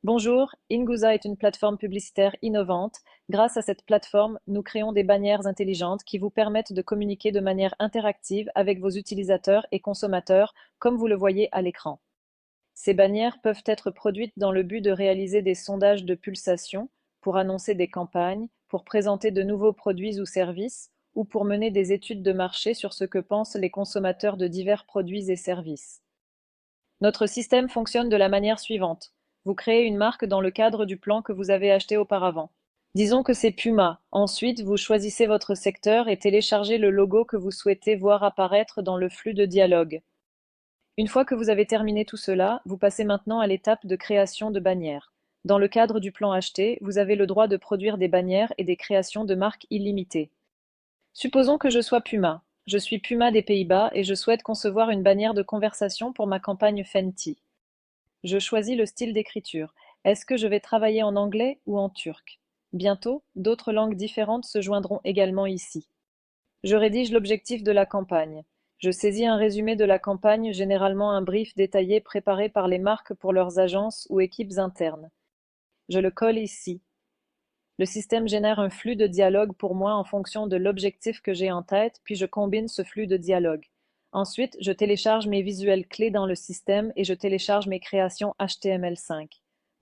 Bonjour, Inguza est une plateforme publicitaire innovante. Grâce à cette plateforme, nous créons des bannières intelligentes qui vous permettent de communiquer de manière interactive avec vos utilisateurs et consommateurs, comme vous le voyez à l'écran. Ces bannières peuvent être produites dans le but de réaliser des sondages de pulsation, pour annoncer des campagnes, pour présenter de nouveaux produits ou services, ou pour mener des études de marché sur ce que pensent les consommateurs de divers produits et services. Notre système fonctionne de la manière suivante. Vous créez une marque dans le cadre du plan que vous avez acheté auparavant. Disons que c'est Puma. Ensuite, vous choisissez votre secteur et téléchargez le logo que vous souhaitez voir apparaître dans le flux de dialogue. Une fois que vous avez terminé tout cela, vous passez maintenant à l'étape de création de bannières. Dans le cadre du plan acheté, vous avez le droit de produire des bannières et des créations de marques illimitées. Supposons que je sois Puma. Je suis Puma des Pays-Bas et je souhaite concevoir une bannière de conversation pour ma campagne Fenty. Je choisis le style d'écriture. Est-ce que je vais travailler en anglais ou en turc? Bientôt, d'autres langues différentes se joindront également ici. Je rédige l'objectif de la campagne. Je saisis un résumé de la campagne, généralement un brief détaillé préparé par les marques pour leurs agences ou équipes internes. Je le colle ici. Le système génère un flux de dialogue pour moi en fonction de l'objectif que j'ai en tête, puis je combine ce flux de dialogue. Ensuite, je télécharge mes visuels clés dans le système et je télécharge mes créations HTML5.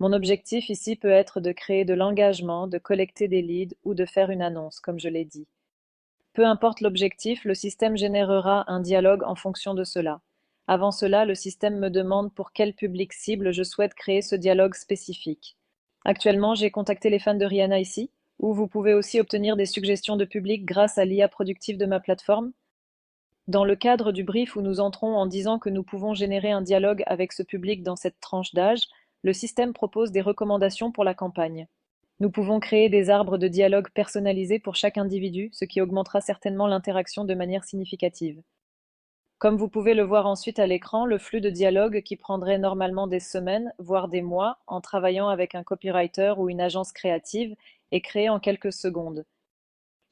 Mon objectif ici peut être de créer de l'engagement, de collecter des leads ou de faire une annonce, comme je l'ai dit. Peu importe l'objectif, le système générera un dialogue en fonction de cela. Avant cela, le système me demande pour quel public cible je souhaite créer ce dialogue spécifique. Actuellement, j'ai contacté les fans de Rihanna ici, où vous pouvez aussi obtenir des suggestions de public grâce à l'IA productive de ma plateforme. Dans le cadre du brief où nous entrons en disant que nous pouvons générer un dialogue avec ce public dans cette tranche d'âge, le système propose des recommandations pour la campagne. Nous pouvons créer des arbres de dialogue personnalisés pour chaque individu, ce qui augmentera certainement l'interaction de manière significative. Comme vous pouvez le voir ensuite à l'écran, le flux de dialogue qui prendrait normalement des semaines, voire des mois, en travaillant avec un copywriter ou une agence créative, est créé en quelques secondes.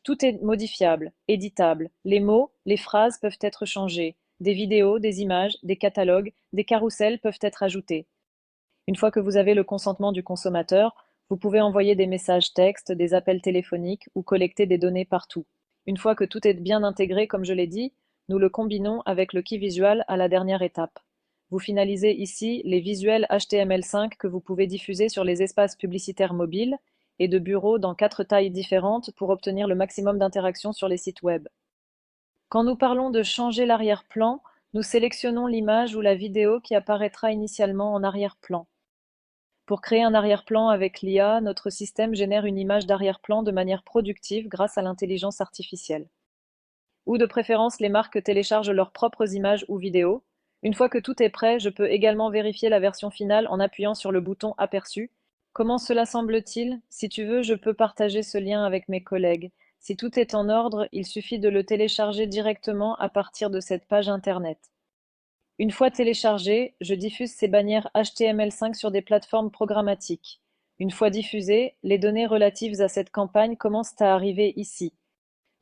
Tout est modifiable, éditable. Les mots, les phrases peuvent être changés. Des vidéos, des images, des catalogues, des carousels peuvent être ajoutés. Une fois que vous avez le consentement du consommateur, vous pouvez envoyer des messages textes, des appels téléphoniques ou collecter des données partout. Une fois que tout est bien intégré, comme je l'ai dit, nous le combinons avec le key visual à la dernière étape. Vous finalisez ici les visuels HTML5 que vous pouvez diffuser sur les espaces publicitaires mobiles et de bureaux dans 4 tailles différentes pour obtenir le maximum d'interactions sur les sites web. Quand nous parlons de changer l'arrière-plan, nous sélectionnons l'image ou la vidéo qui apparaîtra initialement en arrière-plan. Pour créer un arrière-plan avec l'IA, notre système génère une image d'arrière-plan de manière productive grâce à l'intelligence artificielle. Ou de préférence, les marques téléchargent leurs propres images ou vidéos. Une fois que tout est prêt, je peux également vérifier la version finale en appuyant sur le bouton Aperçu. Comment cela semble-t-il? Si tu veux, je peux partager ce lien avec mes collègues. Si tout est en ordre, il suffit de le télécharger directement à partir de cette page Internet. Une fois téléchargées, je diffuse ces bannières HTML5 sur des plateformes programmatiques. Une fois diffusées, les données relatives à cette campagne commencent à arriver ici.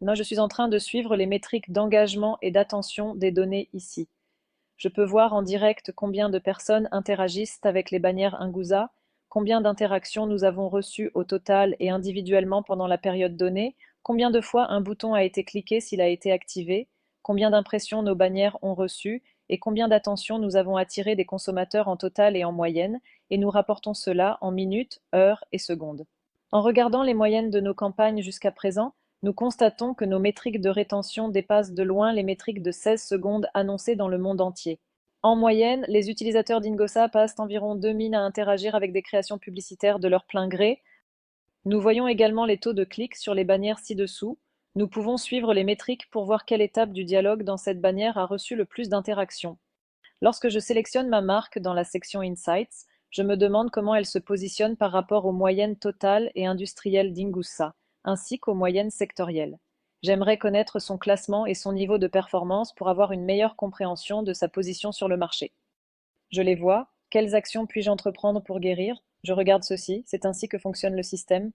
Moi, je suis en train de suivre les métriques d'engagement et d'attention des données ici. Je peux voir en direct combien de personnes interagissent avec les bannières Inguza, combien d'interactions nous avons reçues au total et individuellement pendant la période donnée, combien de fois un bouton a été cliqué s'il a été activé, combien d'impressions nos bannières ont reçues et combien d'attention nous avons attiré des consommateurs en total et en moyenne, et nous rapportons cela en minutes, heures et secondes. En regardant les moyennes de nos campagnes jusqu'à présent, nous constatons que nos métriques de rétention dépassent de loin les métriques de 16 secondes annoncées dans le monde entier. En moyenne, les utilisateurs d'Ingosa passent environ 2 000 à interagir avec des créations publicitaires de leur plein gré. Nous voyons également les taux de clics sur les bannières ci-dessous. Nous pouvons suivre les métriques pour voir quelle étape du dialogue dans cette bannière a reçu le plus d'interactions. Lorsque je sélectionne ma marque dans la section Insights, je me demande comment elle se positionne par rapport aux moyennes totales et industrielles d'Ingusa, ainsi qu'aux moyennes sectorielles. J'aimerais connaître son classement et son niveau de performance pour avoir une meilleure compréhension de sa position sur le marché. Je les vois. Quelles actions puis-je entreprendre pour guérir? Je regarde ceci. C'est ainsi que fonctionne le système.